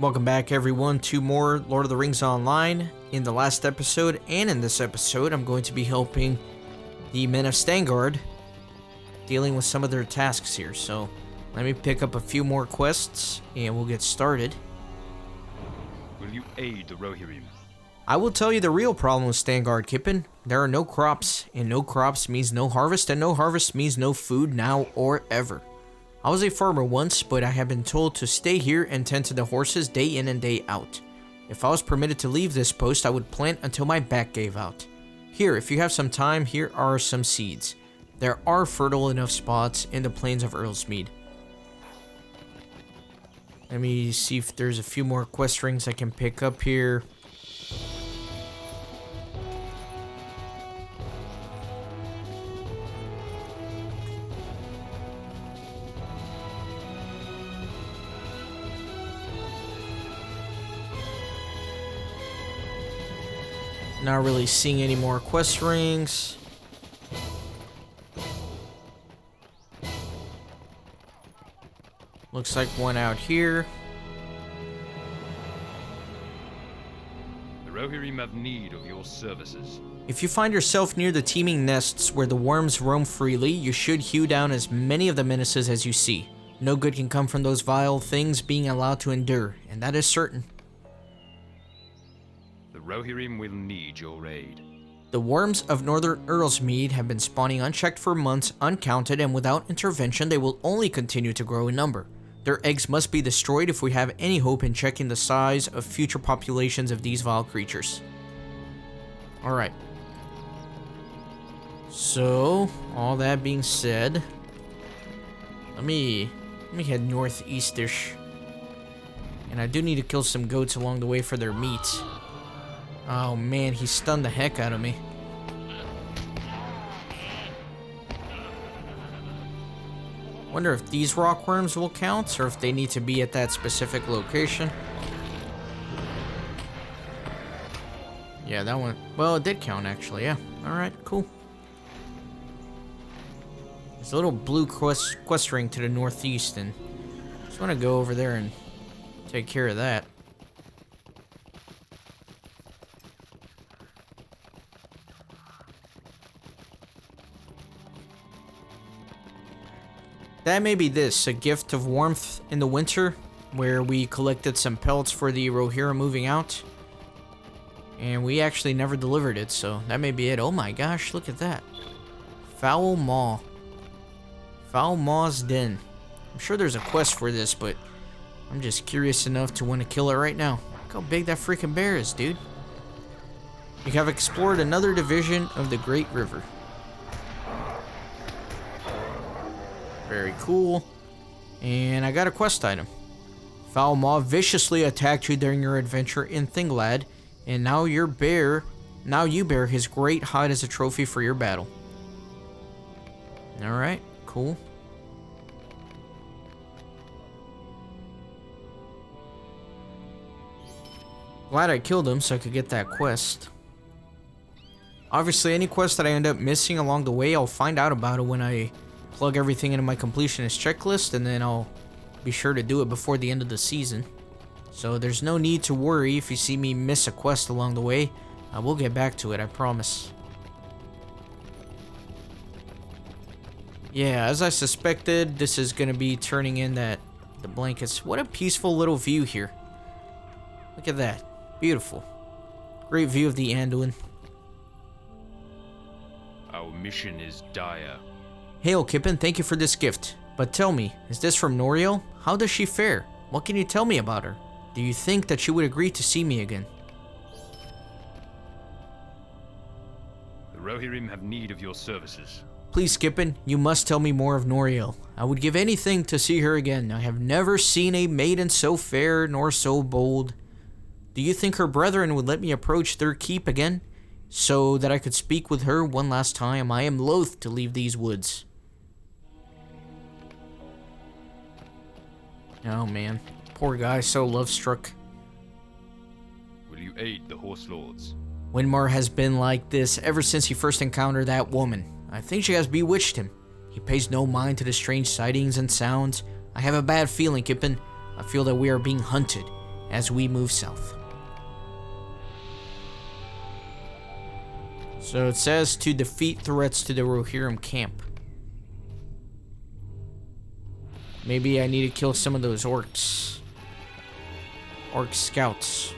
Welcome back everyone to more Lord of the Rings Online. In the last episode and in this episode, I'm going to be helping the men of Stangard dealing with some of their tasks here. So let me pick up a few more quests and we'll get started. Will you aid the Rohirrim? I will tell you the real problem with Stangard, Kippen. There are no crops, and no crops means no harvest, and no harvest means no food now or ever. I was a farmer once, but I have been told to stay here and tend to the horses day in and day out. If I was permitted to leave this post, I would plant until my back gave out. Here, if you have some time, here are some seeds. There are fertile enough spots in the plains of Earlsmead. Let me see if there's a few more quest rings I can pick up here. Not really seeing any more quest rings. Looks like one out here. The Rohirrim have need of your services. If you find yourself near the teeming nests where the worms roam freely, you should hew down as many of the menaces as you see. No good can come from those vile things being allowed to endure, and that is certain. The Rohirrim will need your aid. The worms of northern Earlsmead have been spawning unchecked for months, uncounted, and without intervention they will only continue to grow in number. Their eggs must be destroyed if we have any hope in checking the size of future populations of these vile creatures. Alright. So, all that being said, let me head northeast-ish. And I do need to kill some goats along the way for their meat. Oh man, he stunned the heck out of me. Wonder if these rockworms will count, or if they need to be at that specific location. Yeah, that one, well, it did count actually, yeah. Alright, cool. There's a little blue quest ring to the northeast, and I just want to go over there and take care of that. That may be this, a gift of warmth in the winter, where we collected some pelts for the Rohirrim moving out. And we actually never delivered it, so that may be it. Oh my gosh, look at that. Foul Maw. Foul Maw's Den. I'm sure there's a quest for this, but I'm just curious enough to want to kill it right now. Look how big that freaking bear is, dude. We have explored another division of the Great River. Very cool. And I got a quest item. Foul Maw viciously attacked you during your adventure in Thingolad, and now you bear his great hide as a trophy for your battle. Alright, cool. Glad I killed him so I could get that quest. Obviously, any quest that I end up missing along the way, I'll find out about it when I plug everything into my completionist checklist, and then I'll be sure to do it before the end of the season. So there's no need to worry if you see me miss a quest along the way. I will get back to it, I promise. Yeah, as I suspected, this is going to be turning in the blankets. What a peaceful little view here. Look at that. Beautiful. Great view of the Anduin. Our mission is dire. Hail, Kippen, thank you for this gift. But tell me, is this from Noriel? How does she fare? What can you tell me about her? Do you think that she would agree to see me again? The Rohirrim have need of your services. Please, Kippen, you must tell me more of Noriel. I would give anything to see her again. I have never seen a maiden so fair nor so bold. Do you think her brethren would let me approach their keep again, so that I could speak with her one last time? I am loath to leave these woods. Oh man, poor guy, so love-struck. Will you aid the Horse Lords? Wynmar has been like this ever since he first encountered that woman. I think she has bewitched him. He pays no mind to the strange sightings and sounds. I have a bad feeling, Kippen. I feel that we are being hunted. as we move south. So it says to defeat threats to the Rohirrim camp. Maybe I need to kill some of those orcs. Orc scouts.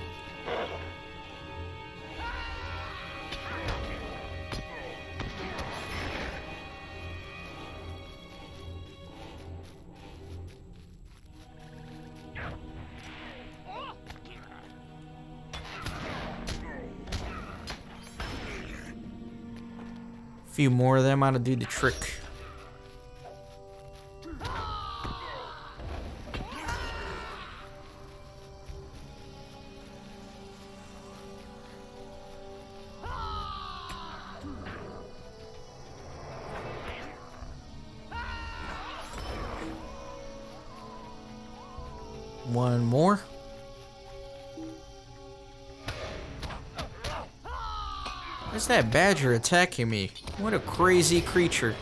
Few more of them ought to do the trick. One more. Why's that badger attacking me? What a crazy creature.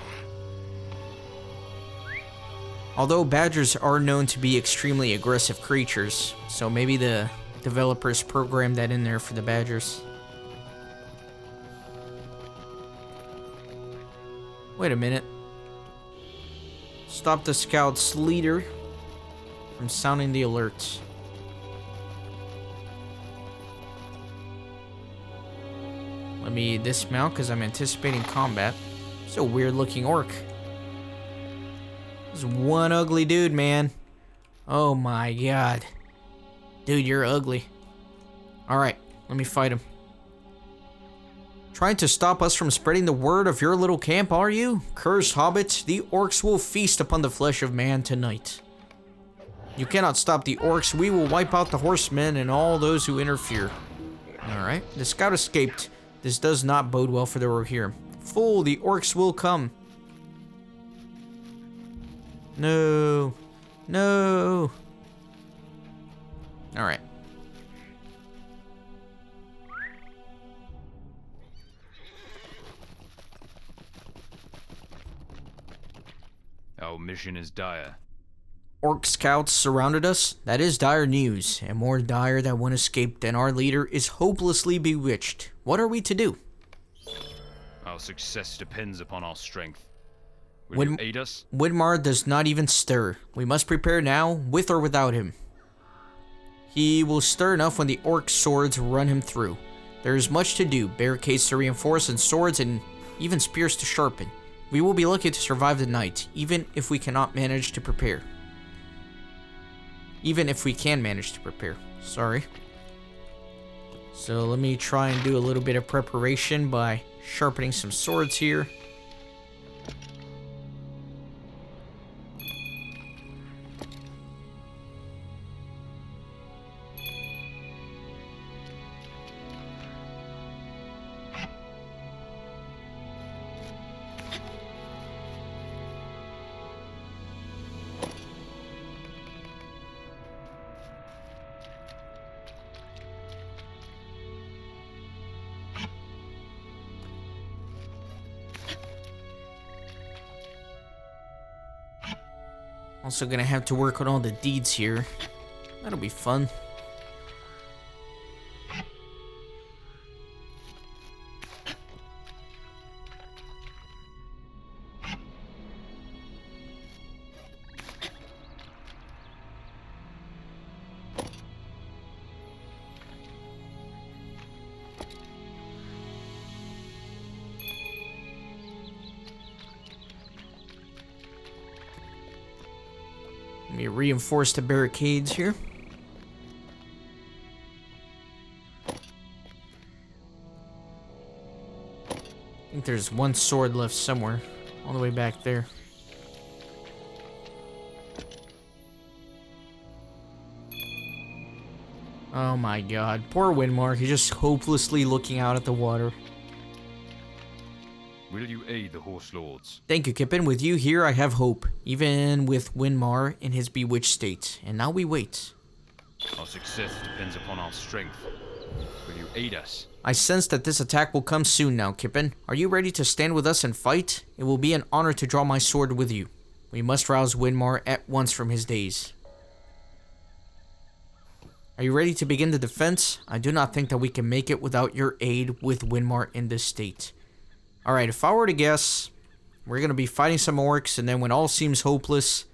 Although badgers are known to be extremely aggressive creatures, so maybe the developers programmed that in there for the badgers. Wait a minute. Stop the scout's leader from sounding the alert. Let me dismount because I'm anticipating combat. It's a weird looking orc. This is one ugly dude, man. Oh my god. Dude, you're ugly. Alright, let me fight him. Trying to stop us from spreading the word of your little camp, are you? Cursed hobbit, the orcs will feast upon the flesh of man tonight. You cannot stop the orcs. We will wipe out the horsemen and all those who interfere. Alright, the scout escaped. This does not bode well for the Rohirrim. Fool, the orcs will come. No. No. Alright. Our mission is dire. Orc scouts surrounded us. That is dire news, and more dire that one escaped and our leader is hopelessly bewitched. What are we to do? Our success depends upon our strength. Will you aid us? Wynmar does not even stir. We must prepare now, with or without him. He will stir enough when the orc swords run him through. There is much to do, barricades to reinforce and swords and even spears to sharpen. We will be lucky to survive the night, even if we cannot manage to prepare. Even if we can manage to prepare. Sorry. So let me try and do a little bit of preparation by sharpening some swords here. Also gonna have to work on all the deeds here. That'll be fun. Let me reinforce the barricades here. I think there's one sword left somewhere, all the way back there. Oh my god, poor Wynmar, he's just hopelessly looking out at the water. Will you aid the horse lords? Thank you, Kippen. With you here, I have hope, even with Wynmar in his bewitched state. And now we wait. Our success depends upon our strength. Will you aid us? I sense that this attack will come soon now, Kippen. Are you ready to stand with us and fight? It will be an honor to draw my sword with you. We must rouse Wynmar at once from his daze. Are you ready to begin the defense? I do not think that we can make it without your aid with Wynmar in this state. Alright, if I were to guess, we're going to be fighting some orcs, and then when all seems hopeless,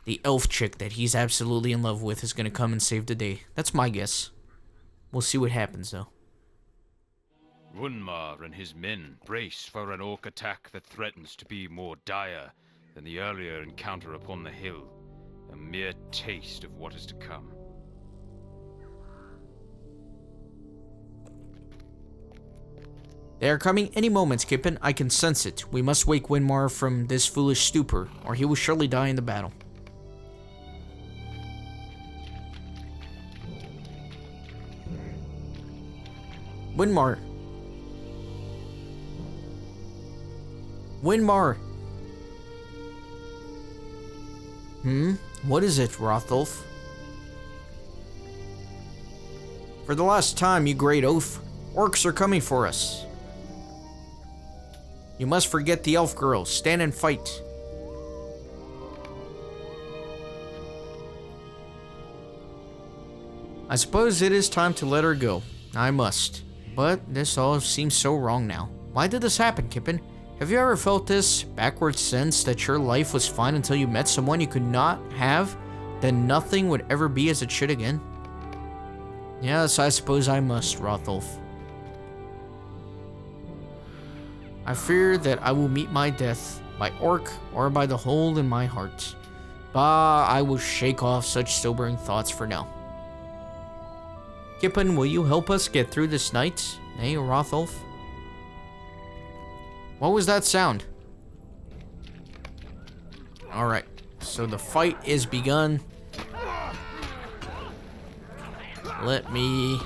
the elf chick that he's absolutely in love with is going to come and save the day. That's my guess. We'll see what happens, though. Wynmar and his men brace for an orc attack that threatens to be more dire than the earlier encounter upon the hill. A mere taste of what is to come. They are coming any moment, Kippen. I can sense it. We must wake Wynmar from this foolish stupor, or he will surely die in the battle. Wynmar. Wynmar. What is it, Rotholf? For the last time, you great oaf. Orcs are coming for us. You must forget the elf girl. Stand and fight. I suppose it is time to let her go. I must. But this all seems so wrong now. Why did this happen, Kippen? Have you ever felt this backward sense that your life was fine until you met someone you could not have? Then nothing would ever be as it should again? Yes, I suppose I must, Rotholf. I fear that I will meet my death, by orc or by the hole in my heart. Bah, I will shake off such sobering thoughts for now. Kippen, will you help us get through this night? Eh, Rotholf? What was that sound? Alright, so the fight is begun. Let me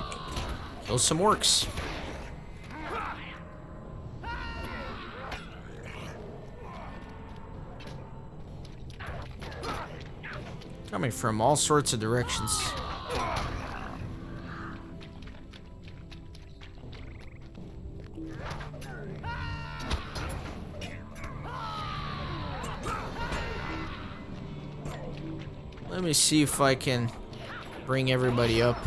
kill some orcs. Coming from all sorts of directions. Let me see if I can bring everybody up.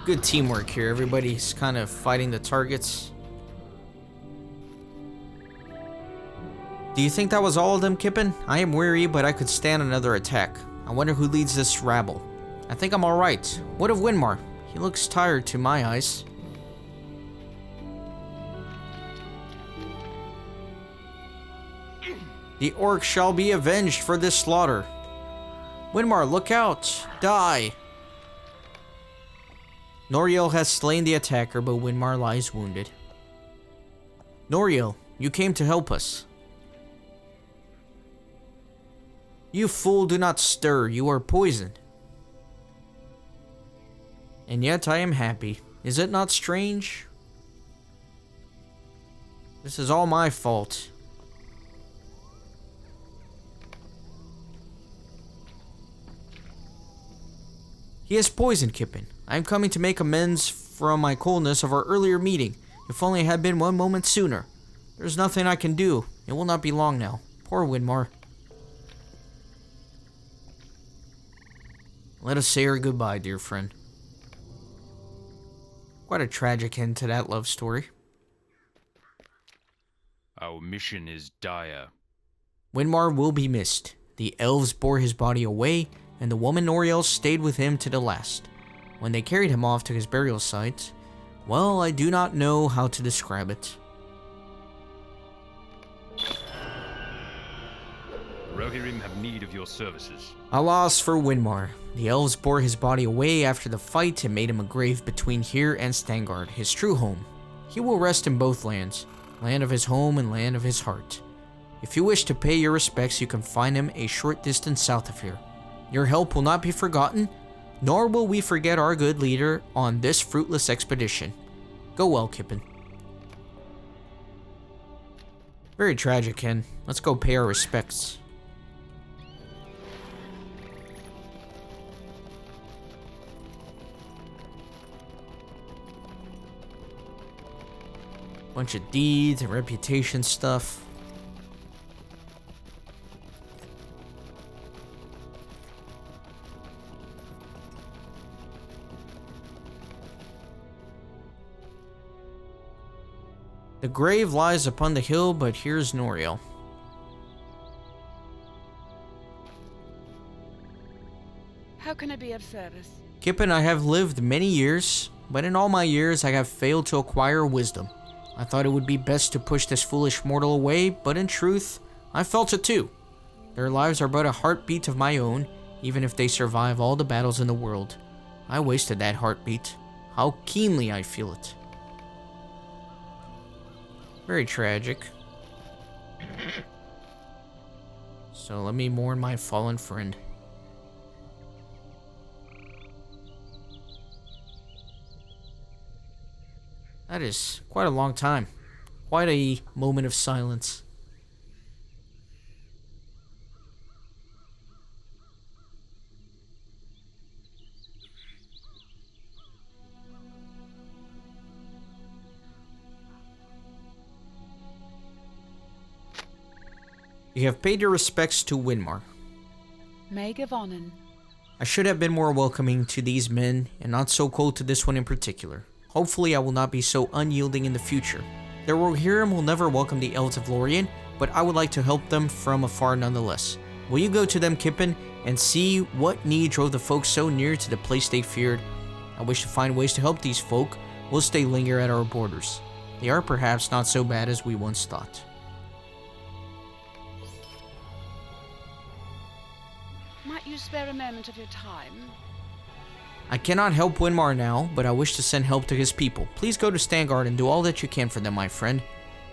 Good teamwork here. Everybody's kind of fighting the targets. Do you think that was all of them, Kippen? I am weary, but I could stand another attack. I wonder who leads this rabble. I think I'm alright. What of Wynmar? He looks tired to my eyes. The orcs shall be avenged for this slaughter. Wynmar, look out! Die! Noriel has slain the attacker, but Wynmar lies wounded. Noriel, you came to help us. You fool, do not stir. You are poisoned. And yet I am happy. Is it not strange? This is all my fault. He is poisoned, Kippen. I am coming to make amends from my coldness of our earlier meeting. If only it had been 1 moment sooner. There's nothing I can do. It will not be long now. Poor Wynmar. Let us say our goodbye, dear friend. Quite a tragic end to that love story. Our mission is dire. Wynmar will be missed. The elves bore his body away, and the woman Noriel stayed with him to the last. When they carried him off to his burial site, well, I do not know how to describe it. Rohirrim have need of your services. Alas for Wynmar. The elves bore his body away after the fight and made him a grave between here and Stangard, his true home. He will rest in both lands, land of his home and land of his heart. If you wish to pay your respects, you can find him a short distance south of here. Your help will not be forgotten, nor will we forget our good leader on this fruitless expedition. Go well, Kippen. Very tragic, Ken. Let's go pay our respects. Bunch of deeds and reputation stuff. The grave lies upon the hill, but here's Noriel. How can I be of service? Kippen, I have lived many years, but in all my years I have failed to acquire wisdom. I thought it would be best to push this foolish mortal away, but in truth, I felt it too. Their lives are but a heartbeat of my own, even if they survive all the battles in the world. I wasted that heartbeat. How keenly I feel it. Very tragic. So let me mourn my fallen friend. That is quite a long time. Quite a moment of silence. You have paid your respects to Wynmar. Megavonen. I should have been more welcoming to these men, and not so cold to this one in particular. Hopefully I will not be so unyielding in the future. The Rohirrim will never welcome the elves of Lorien, but I would like to help them from afar nonetheless. Will you go to them, Kippen, and see what need drove the folk so near to the place they feared? I wish to find ways to help these folk whilst they linger at our borders. They are perhaps not so bad as we once thought. Might you spare a moment of your time? I cannot help Wynmar now, but I wish to send help to his people. Please go to Stangard and do all that you can for them, my friend.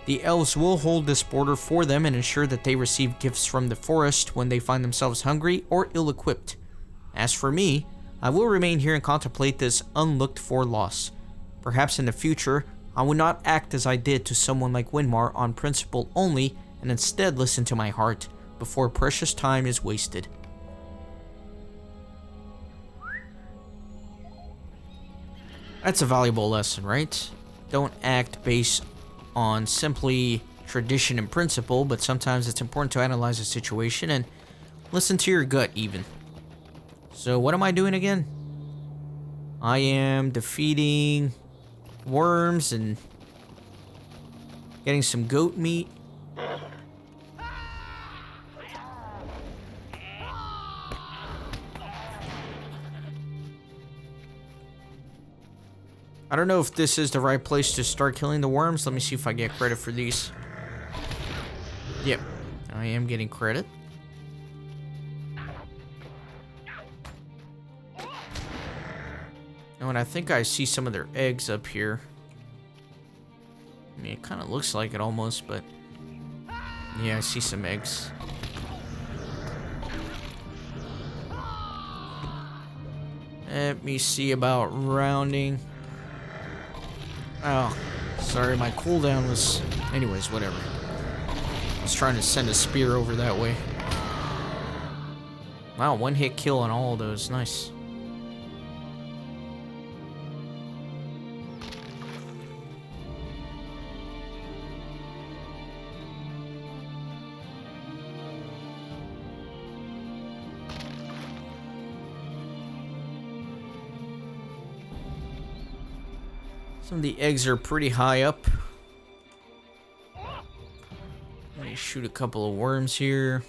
The elves will hold this border for them and ensure that they receive gifts from the forest when they find themselves hungry or ill-equipped. As for me, I will remain here and contemplate this unlooked-for loss. Perhaps in the future, I will not act as I did to someone like Wynmar on principle only, and instead listen to my heart before precious time is wasted. That's a valuable lesson, right? Don't act based on simply tradition and principle, but sometimes it's important to analyze a situation and listen to your gut even. So what am I doing again? I am defeating worms and getting some goat meat. I don't know if this is the right place to start killing the worms. Let me see if I get credit for these. Yep, I am getting credit. Oh, and I think I see some of their eggs up here. I mean, it kind of looks like it almost, but... yeah, I see some eggs. Let me see about rounding. Oh, sorry, my cooldown was... anyways, whatever. I was trying to send a spear over that way. Wow, one hit kill on all of those. Nice. Some of the eggs are pretty high up. Let me shoot a couple of worms here.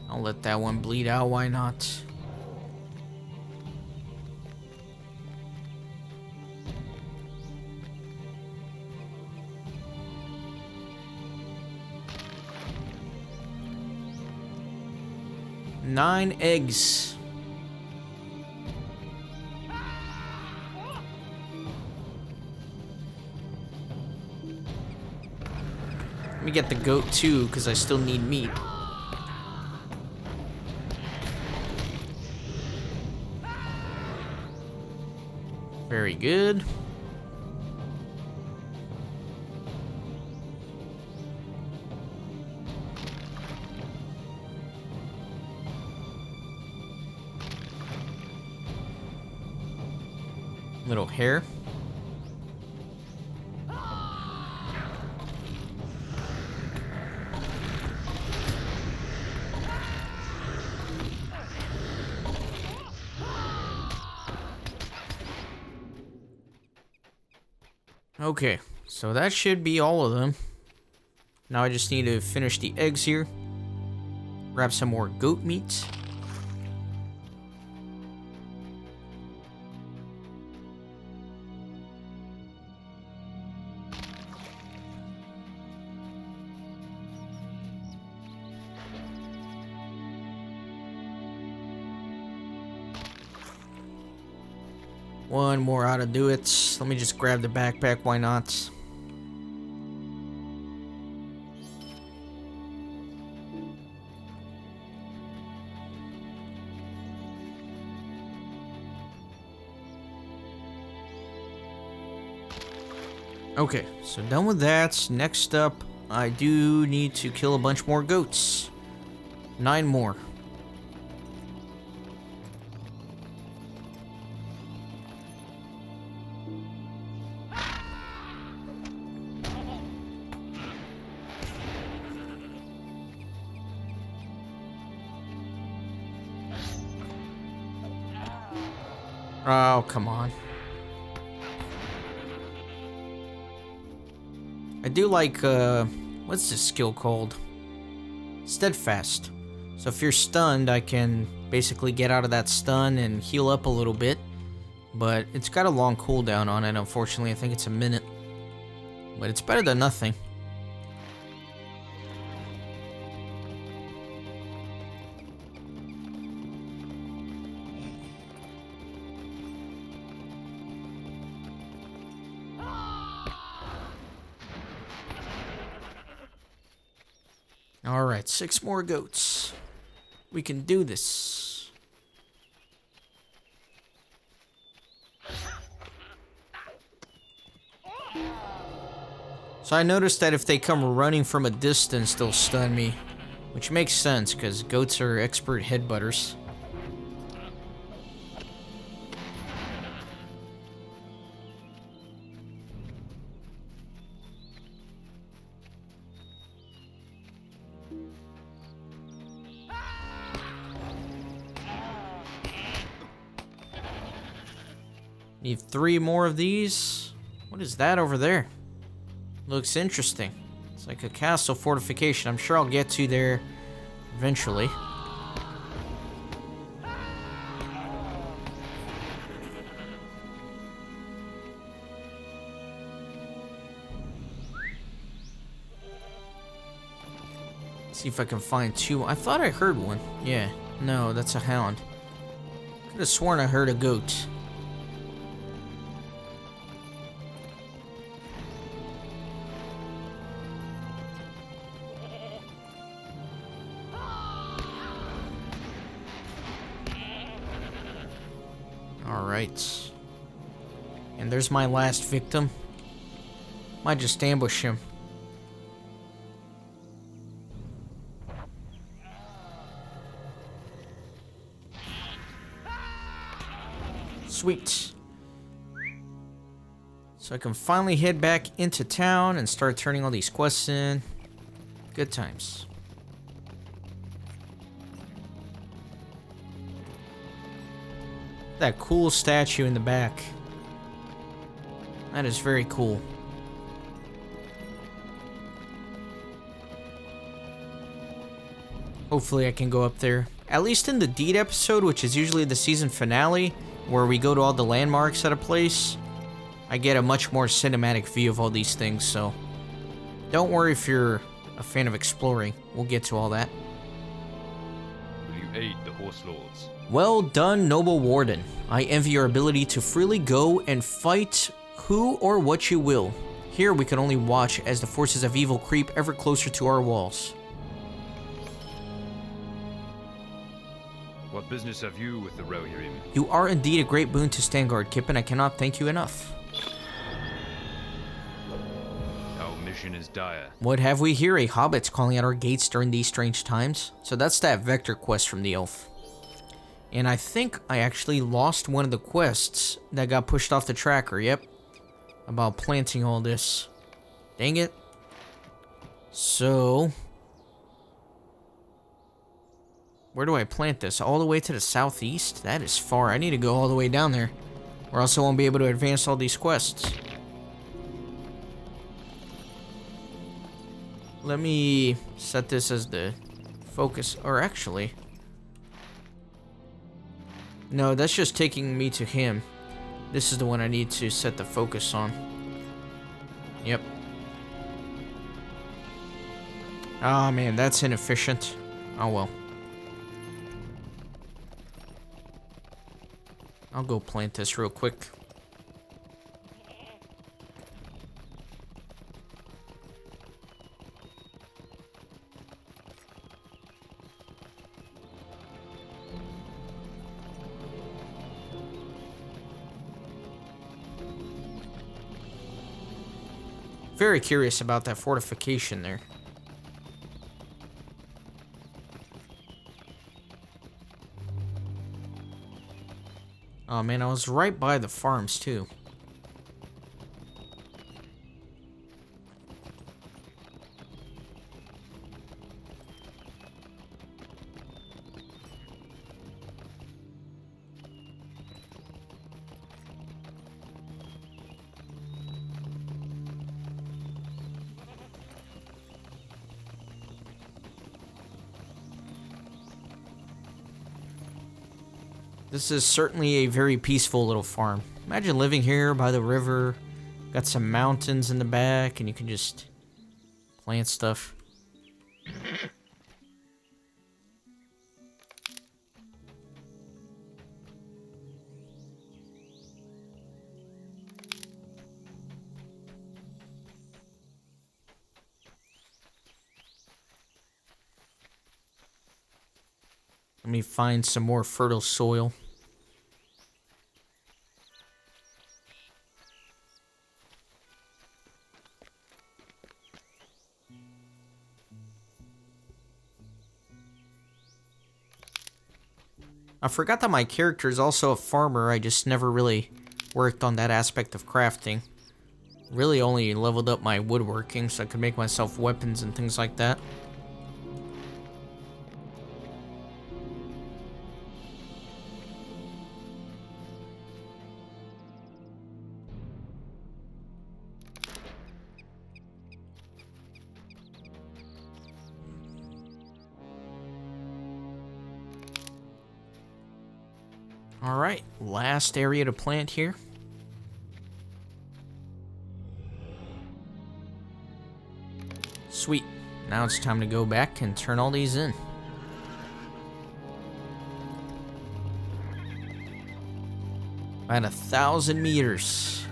I'll let that one bleed out, why not? Nine eggs. Let me get the goat too, because I still need meat. Very good. Little hare. Okay, so that should be all of them. Now I just need to finish the eggs here. Grab some more goat meat. One more ought to do it. Let me just grab the backpack, why not? Okay, so done with that. Next up, I do need to kill a bunch more goats. 9 more. Oh, come on. I do like, what's this skill called? Steadfast. So if you're stunned, I can basically get out of that stun and heal up a little bit. But it's got a long cooldown on it, unfortunately. I think it's a minute. But it's better than nothing. Alright, 6 more goats. We can do this. So I noticed that if they come running from a distance, they'll stun me. Which makes sense, because goats are expert headbutters. Need 3 more of these. What is that over there? Looks interesting. It's like a castle fortification. I'm sure I'll get to there eventually. See if I can find 2. I thought I heard one. Yeah. No, that's a hound. Could have sworn I heard a goat. Alright. And there's my last victim. Might just ambush him. Sweet. So I can finally head back into town and start turning all these quests in. Good times. That cool statue in the back. That is very cool. Hopefully I can go up there. At least in the Deed episode, which is usually the season finale, where we go to all the landmarks at a place, I get a much more cinematic view of all these things, so don't worry if you're a fan of exploring. We'll get to all that. Will you aid the Horse Lords? Well done, noble warden. I envy your ability to freely go and fight who or what you will. Here we can only watch as the forces of evil creep ever closer to our walls. What business have you with the Rohirrim? You are indeed a great boon to Stangard, Kip, and I cannot thank you enough. Our mission is dire. What have we here? A hobbit's calling at our gates during these strange times? So that's that Vector quest from the elf. And I think I actually lost one of the quests that got pushed off the tracker, yep. About planting all this. Dang it. So... where do I plant this? All the way to the southeast? That is far. I need to go all the way down there. Or else I won't be able to advance all these quests. Let me set this as the focus. Or actually... no, that's just taking me to him. This is the one I need to set the focus on. Yep. Oh man, that's inefficient. Oh well. I'll go plant this real quick. Very curious about that fortification there. Oh man, I was right by the farms too. This is certainly a very peaceful little farm. Imagine living here by the river, got some mountains in the back, and you can just plant stuff. Let me find some more fertile soil. I forgot that my character is also a farmer. I just never really worked on that aspect of crafting. Really only leveled up my woodworking so I could make myself weapons and things like that. Alright, last area to plant here. Sweet. Now it's time to go back and turn all these in. About 1,000 meters.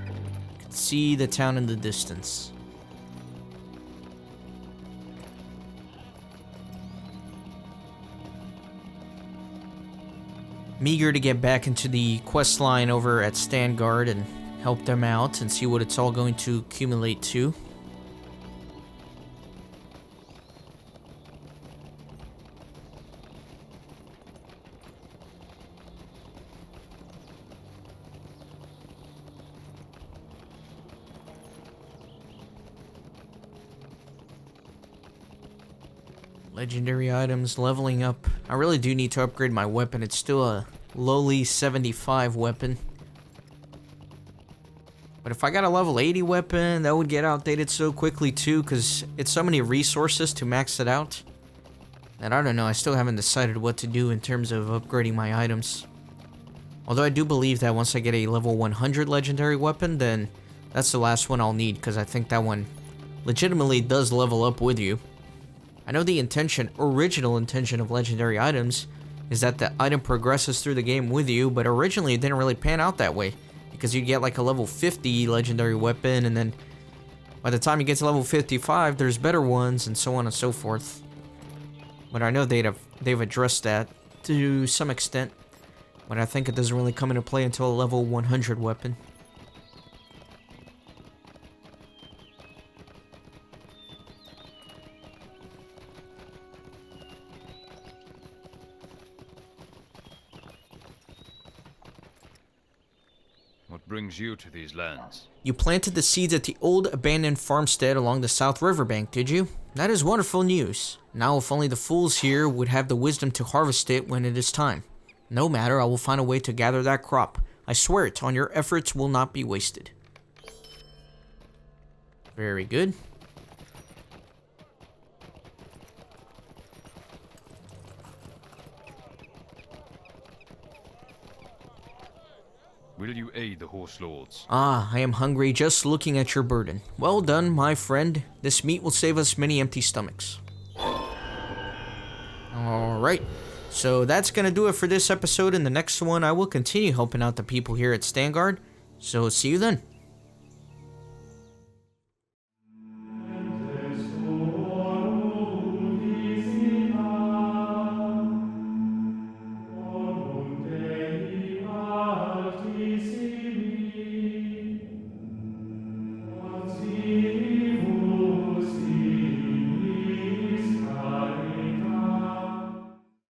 You can see the town in the distance. I'm eager to get back into the quest line over at Standguard and help them out and see what it's all going to accumulate to. Legendary items, leveling up. I really do need to upgrade my weapon. It's still a lowly 75 weapon. But if I got a level 80 weapon, that would get outdated so quickly too, because it's so many resources to max it out. And I don't know, I still haven't decided what to do in terms of upgrading my items. Although I do believe that once I get a level 100 legendary weapon, then that's the last one I'll need, because I think that one legitimately does level up with you. I know the original intention of legendary items is that the item progresses through the game with you, but originally it didn't really pan out that way, because you'd get like a level 50 legendary weapon, and then by the time you get to level 55, there's better ones, and so on and so forth. But I know they've addressed that to some extent, but I think it doesn't really come into play until a level 100 weapon. What brings you to these lands? You planted the seeds at the old abandoned farmstead along the South Riverbank, did you? That is wonderful news. Now if only the fools here would have the wisdom to harvest it when it is time. No matter, I will find a way to gather that crop. I swear it, on your efforts will not be wasted. Very good. Will you aid the horse lords? Ah, I am hungry just looking at your burden. Well done, my friend. This meat will save us many empty stomachs. Alright, so that's gonna do it for this episode. In the next one, I will continue helping out the people here at Stangard. So see you then.